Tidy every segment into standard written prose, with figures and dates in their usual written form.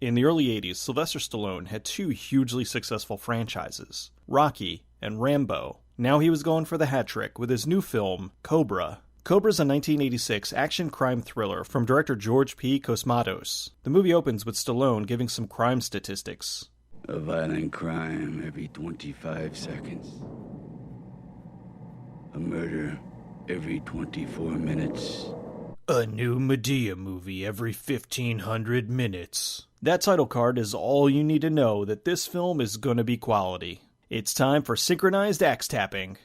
In the early 80s, Sylvester Stallone had two hugely successful franchises, Rocky and Rambo. Now he was going for the hat trick with his new film, Cobra. Cobra's a 1986 action crime thriller from director George P. Cosmatos. The movie opens with Stallone giving some crime statistics. A violent crime every 25 seconds. A murder every 24 minutes. A new Medea movie every 1,500 minutes. That title card is all you need to know that this film is gonna be quality. It's time for synchronized axe tapping.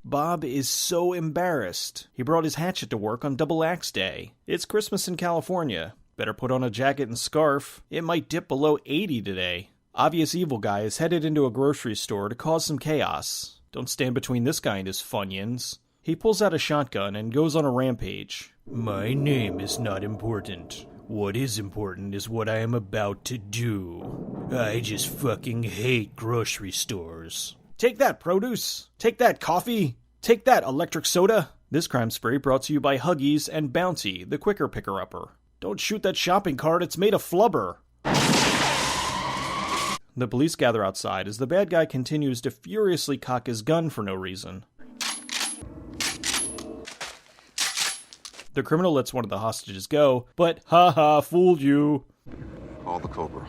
Bob is so embarrassed. He brought his hatchet to work on Double Axe Day. It's Christmas in California. Better put on a jacket and scarf. It might dip below 80 today. Obvious evil guy is headed into a grocery store to cause some chaos. Don't stand between this guy and his Funyuns. He pulls out a shotgun and goes on a rampage. My name is not important. What is important is what I am about to do. I just fucking hate grocery stores. Take that, produce. Take that, coffee. Take that, electric soda. This crime spree brought to you by Huggies and Bounty, the quicker picker-upper. Don't shoot that shopping cart, it's made of flubber. The police gather outside as the bad guy continues to furiously cock his gun for no reason. The criminal lets one of the hostages go, but ha-ha, fooled you. Call the Cobra.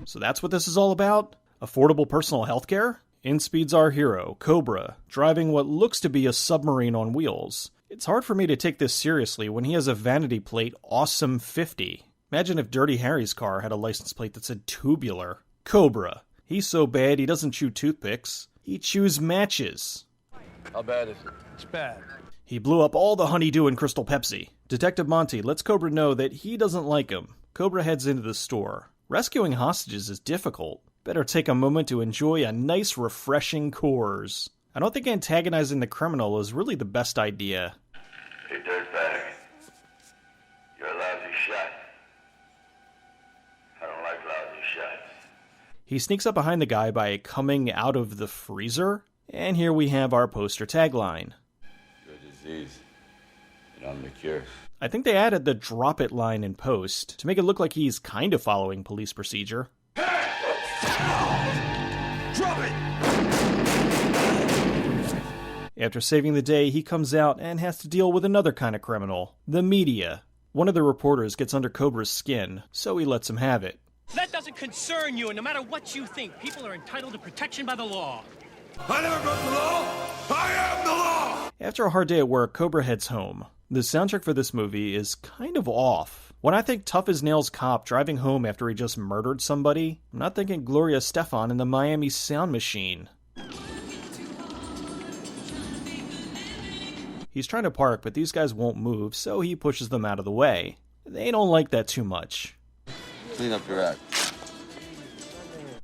So that's what this is all about? Affordable personal health care? In speeds our hero, Cobra, driving what looks to be a submarine on wheels. It's hard for me to take this seriously when he has a vanity plate Awesome 50. Imagine if Dirty Harry's car had a license plate that said Tubular. Cobra. He's so bad he doesn't chew toothpicks. He chews matches. How bad is it? It's bad. He blew up all the honeydew in Crystal Pepsi. Detective Monty lets Cobra know that he doesn't like him. Cobra heads into the store. Rescuing hostages is difficult. Better take a moment to enjoy a nice, refreshing Coors. I don't think antagonizing the criminal is really the best idea. Hey, dirtbag. You're a lousy shot. I don't like lousy shots. He sneaks up behind the guy by coming out of the freezer. And here we have our poster tagline. Your disease, and I'm the cure. I think they added the drop it line in post to make it look like he's kind of following police procedure. Drop it! After saving the day, he comes out and has to deal with another kind of criminal, the media. One of the reporters gets under Cobra's skin, so he lets him have it. That doesn't concern you, and no matter what you think, people are entitled to protection by the law. I never broke the law! I am the law! After a hard day at work, Cobra heads home. The soundtrack for this movie is kind of off. When I think tough as nails cop driving home after he just murdered somebody, I'm not thinking Gloria Estefan and the Miami Sound Machine. He's trying to park, but these guys won't move, so he pushes them out of the way. They don't like that too much. Clean up your act.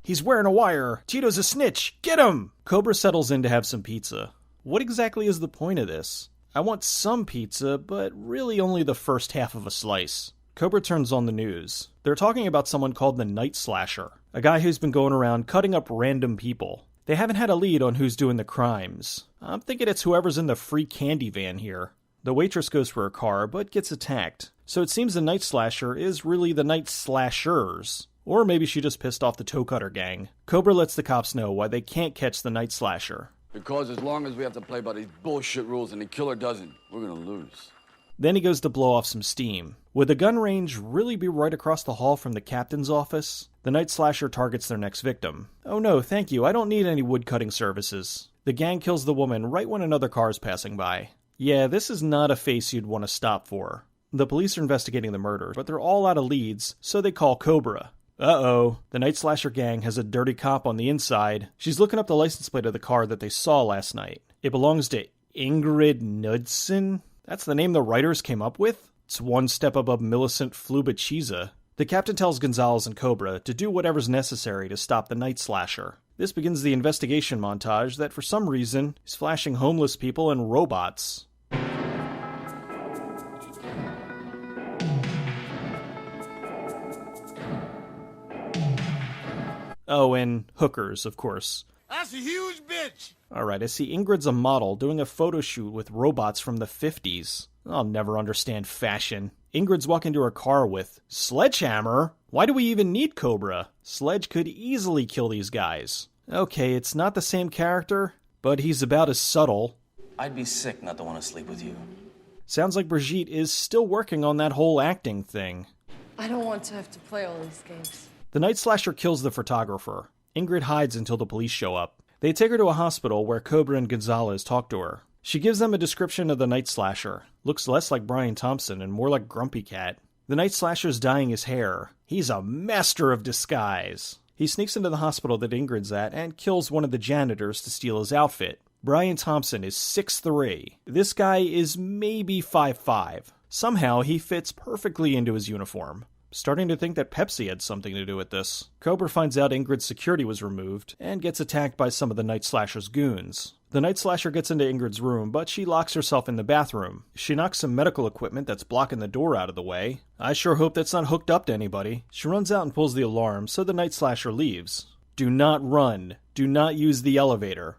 He's wearing a wire! Tito's a snitch! Get him! Cobra settles in to have some pizza. What exactly is the point of this? I want some pizza, but really only the first half of a slice. Cobra turns on the news. They're talking about someone called the Night Slasher, a guy who's been going around cutting up random people. They haven't had a lead on who's doing the crimes. I'm thinking it's whoever's in the free candy van here. The waitress goes for her car, but gets attacked. So it seems the Night Slasher is really the Night Slashers. Or maybe she just pissed off the toe cutter gang. Cobra lets the cops know why they can't catch the Night Slasher. Because as long as we have to play by these bullshit rules and the killer doesn't, we're gonna lose. Then he goes to blow off some steam. Would the gun range really be right across the hall from the captain's office? The Night Slasher targets their next victim. Oh no, thank you, I don't need any woodcutting services. The gang kills the woman right when another car's passing by. Yeah, this is not a face you'd want to stop for. The police are investigating the murder, but they're all out of leads, so they call Cobra. Uh-oh, the Night Slasher gang has a dirty cop on the inside. She's looking up the license plate of the car that they saw last night. It belongs to Ingrid Knudsen? That's the name the writers came up with? It's one step above Millicent Flubachisa. The captain tells Gonzalez and Cobra to do whatever's necessary to stop the Night Slasher. This begins the investigation montage that for some reason is flashing homeless people and robots. Oh, and hookers, of course. That's a huge bitch. Alright, I see Ingrid's a model doing a photo shoot with robots from the 50s. I'll never understand fashion. Ingrid's walking to her car with sledgehammer? Why do we even need Cobra? Sledge could easily kill these guys. Okay, it's not the same character, but he's about as subtle. I'd be sick not to want to sleep with you. Sounds like Brigitte is still working on that whole acting thing. I don't want to have to play all these games. The night slasher kills the photographer. Ingrid hides until the police show up. They take her to a hospital where Cobra and Gonzalez talk to her. She gives them a description of the night slasher. Looks less like Brian Thompson and more like Grumpy Cat. The night slasher's dyeing his hair. He's a master of disguise. He sneaks into the hospital that Ingrid's at and kills one of the janitors to steal his outfit. Brian Thompson is 6'3". This guy is maybe 5'5". Somehow he fits perfectly into his uniform. Starting to think that Pepsi had something to do with this. Cobra finds out Ingrid's security was removed and gets attacked by some of the night slasher's goons. The night slasher gets into Ingrid's room, but she locks herself in the bathroom. She knocks some medical equipment that's blocking the door out of the way. I sure hope that's not hooked up to anybody. She runs out and pulls the alarm, so the night slasher leaves. Do not run. Do not use the elevator.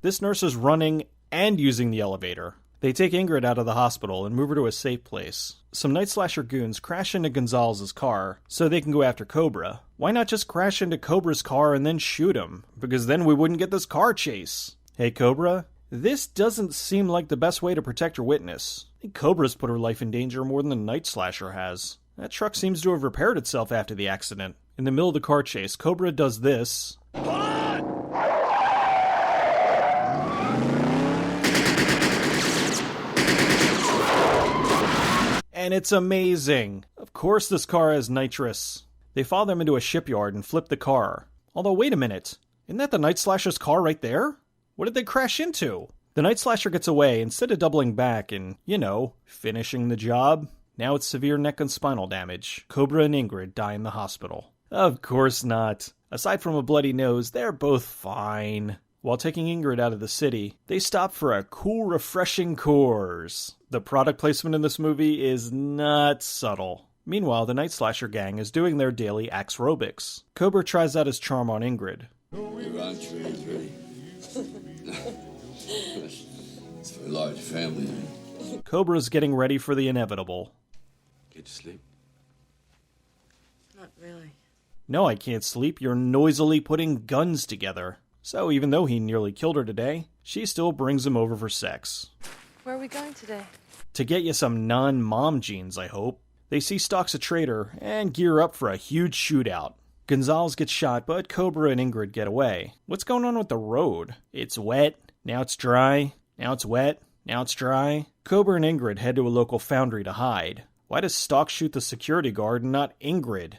This nurse is running and using the elevator. They take Ingrid out of the hospital and move her to a safe place. Some night slasher goons crash into Gonzalez's car so they can go after Cobra. Why not just crash into Cobra's car and then shoot him? Because then we wouldn't get this car chase. Hey Cobra, this doesn't seem like the best way to protect your witness. I think Cobra's put her life in danger more than the night slasher has. That truck seems to have repaired itself after the accident. In the middle of the car chase, Cobra does this. And it's amazing. Of course this car has nitrous. They follow them into a shipyard and flip the car. Although, wait a minute. Isn't that the night slasher's car right there? What did they crash into? The night slasher gets away instead of doubling back and, finishing the job. Now it's severe neck and spinal damage. Cobra and Ingrid die in the hospital. Of course not. Aside from a bloody nose, they're both fine. While taking Ingrid out of the city, they stop for a cool, refreshing Coors. The product placement in this movie is not subtle. Meanwhile, the Night Slasher gang is doing their daily axe aerobics. Cobra tries out his charm on Ingrid. Your entree is ready. It's for a large family. Cobra's getting ready for the inevitable. Get to sleep. Not really. No, I can't sleep. You're noisily putting guns together. So even though he nearly killed her today, she still brings him over for sex. Where are we going today? To get you some non-mom jeans, I hope. They see Stalk's a traitor and gear up for a huge shootout. Gonzalez gets shot, but Cobra and Ingrid get away. What's going on with the road? It's wet, now it's dry, now it's wet, now it's dry. Cobra and Ingrid head to a local foundry to hide. Why does Stalk shoot the security guard and not Ingrid?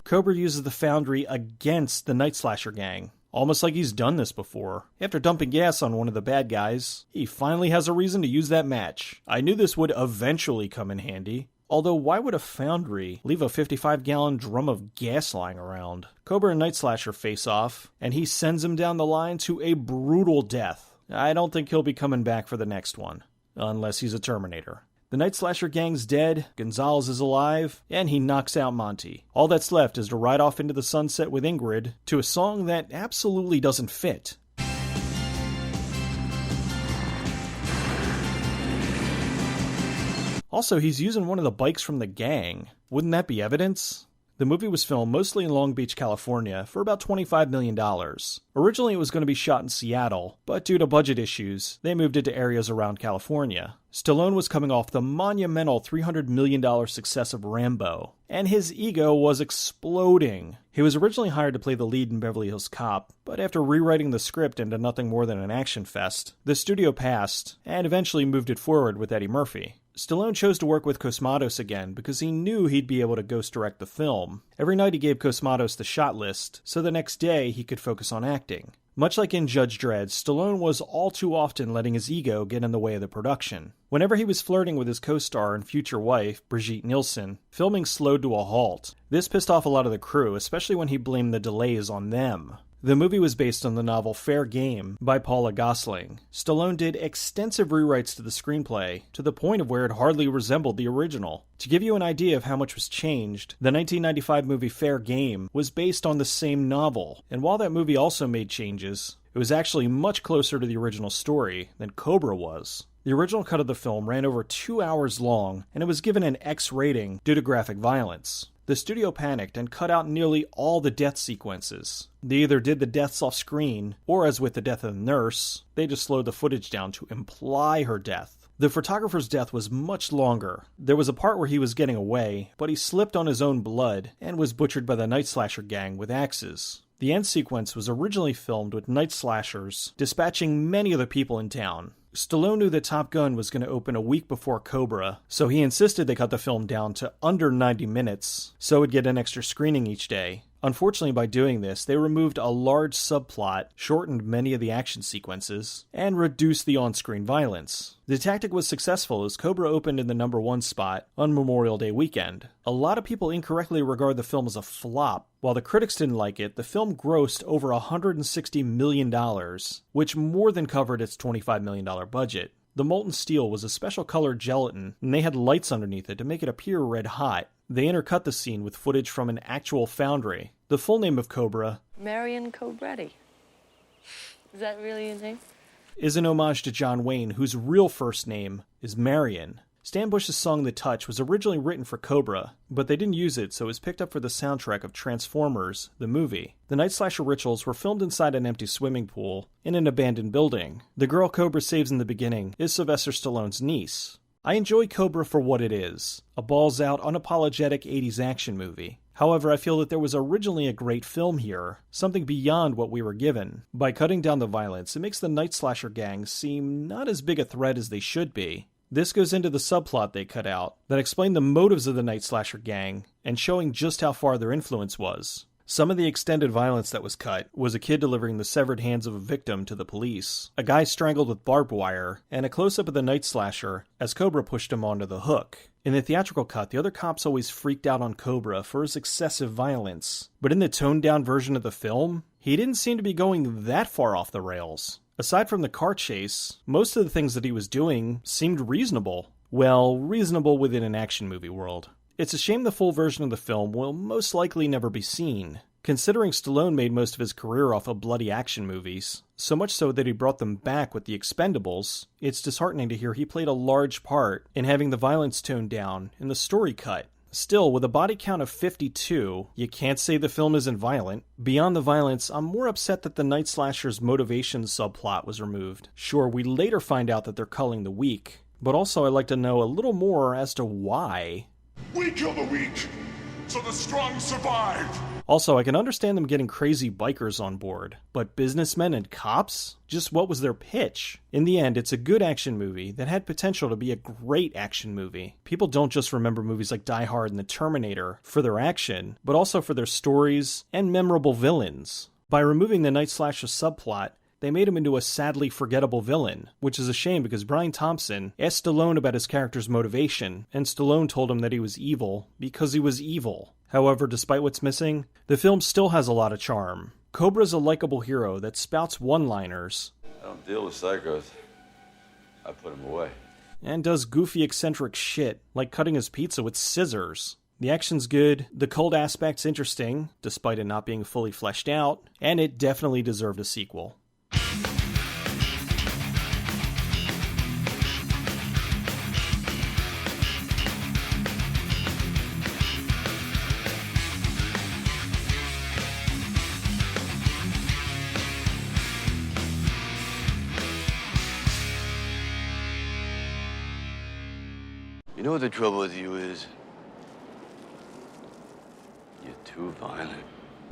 Cobra uses the foundry against the Night Slasher gang. Almost like he's done this before. After dumping gas on one of the bad guys, he finally has a reason to use that match. I knew this would eventually come in handy. Although, why would a foundry leave a 55-gallon drum of gas lying around? Cobra and Night Slasher face off, and he sends him down the line to a brutal death. I don't think he'll be coming back for the next one. Unless he's a Terminator. The Night Slasher gang's dead, Gonzalez is alive, and he knocks out Monty. All that's left is to ride off into the sunset with Ingrid to a song that absolutely doesn't fit. Also, he's using one of the bikes from the gang. Wouldn't that be evidence? The movie was filmed mostly in Long Beach, California, for about $25 million. Originally, it was going to be shot in Seattle, but due to budget issues, they moved it to areas around California. Stallone was coming off the monumental $300 million success of Rambo, and his ego was exploding. He was originally hired to play the lead in Beverly Hills Cop, but after rewriting the script into nothing more than an action fest, the studio passed, and eventually moved it forward with Eddie Murphy. Stallone chose to work with Cosmatos again because he knew he'd be able to ghost direct the film. Every night he gave Cosmatos the shot list, so the next day he could focus on acting. Much like in Judge Dredd, Stallone was all too often letting his ego get in the way of the production. Whenever he was flirting with his co-star and future wife, Brigitte Nielsen, filming slowed to a halt. This pissed off a lot of the crew, especially when he blamed the delays on them. The movie was based on the novel Fair Game by Paula Gosling. Stallone did extensive rewrites to the screenplay, to the point of where it hardly resembled the original. To give you an idea of how much was changed, the 1995 movie Fair Game was based on the same novel, and while that movie also made changes, it was actually much closer to the original story than Cobra was. The original cut of the film ran over 2 hours long, and it was given an X rating due to graphic violence. The studio panicked and cut out nearly all the death sequences. They either did the deaths off screen, or as with the death of the nurse, they just slowed the footage down to imply her death. The photographer's death was much longer. There was a part where he was getting away, but he slipped on his own blood and was butchered by the Night Slasher gang with axes. The end sequence was originally filmed with night slashers dispatching many of the people in town. Stallone knew that Top Gun was going to open a week before Cobra, so he insisted they cut the film down to under 90 minutes, so it would get an extra screening each day. Unfortunately, by doing this, they removed a large subplot, shortened many of the action sequences, and reduced the on-screen violence. The tactic was successful as Cobra opened in the #1 spot on Memorial Day weekend. A lot of people incorrectly regard the film as a flop. While the critics didn't like it, the film grossed over $160 million, which more than covered its $25 million budget. The molten steel was a special colored gelatin, and they had lights underneath it to make it appear red hot. They intercut the scene with footage from an actual foundry. The full name of Cobra, Marion Cobretti. Is that really your name? is an homage to John Wayne, whose real first name is Marion. Stan Bush's song The Touch was originally written for Cobra, but they didn't use it, so it was picked up for the soundtrack of Transformers, the movie. The Night Slasher rituals were filmed inside an empty swimming pool in an abandoned building. The girl Cobra saves in the beginning is Sylvester Stallone's niece. I enjoy Cobra for what it is, a balls-out, unapologetic 80s action movie. However, I feel that there was originally a great film here, something beyond what we were given. By cutting down the violence, it makes the Night Slasher gang seem not as big a threat as they should be. This goes into the subplot they cut out that explained the motives of the Night Slasher gang and showing just how far their influence was. Some of the extended violence that was cut was a kid delivering the severed hands of a victim to the police, a guy strangled with barbed wire, and a close-up of the Night Slasher as Cobra pushed him onto the hook. In the theatrical cut, the other cops always freaked out on Cobra for his excessive violence, but in the toned-down version of the film, he didn't seem to be going that far off the rails. Aside from the car chase, most of the things that he was doing seemed reasonable. Well, reasonable within an action movie world. It's a shame the full version of the film will most likely never be seen, considering Stallone made most of his career off of bloody action movies, so much so that he brought them back with The Expendables. It's disheartening to hear he played a large part in having the violence toned down and the story cut. Still, with a body count of 52, you can't say the film isn't violent. Beyond the violence, I'm more upset that the Night Slasher's motivation subplot was removed. Sure, we later find out that they're culling the weak, but also I'd like to know a little more as to why. We kill the weak, so the strong survive. Also, I can understand them getting crazy bikers on board, but businessmen and cops? Just what was their pitch? In the end, it's a good action movie that had potential to be a great action movie. People don't just remember movies like Die Hard and The Terminator for their action, but also for their stories and memorable villains. By removing the Night Slasher subplot, they made him into a sadly forgettable villain, which is a shame because Brian Thompson asked Stallone about his character's motivation, and Stallone told him that he was evil because he was evil. However, despite what's missing, the film still has a lot of charm. Cobra's a likable hero that spouts one-liners. I don't deal with psychos. I put them away. And does goofy, eccentric shit, like cutting his pizza with scissors. The action's good, the cult aspect's interesting, despite it not being fully fleshed out, and it definitely deserved a sequel. You know what the trouble with you is? You're too violent.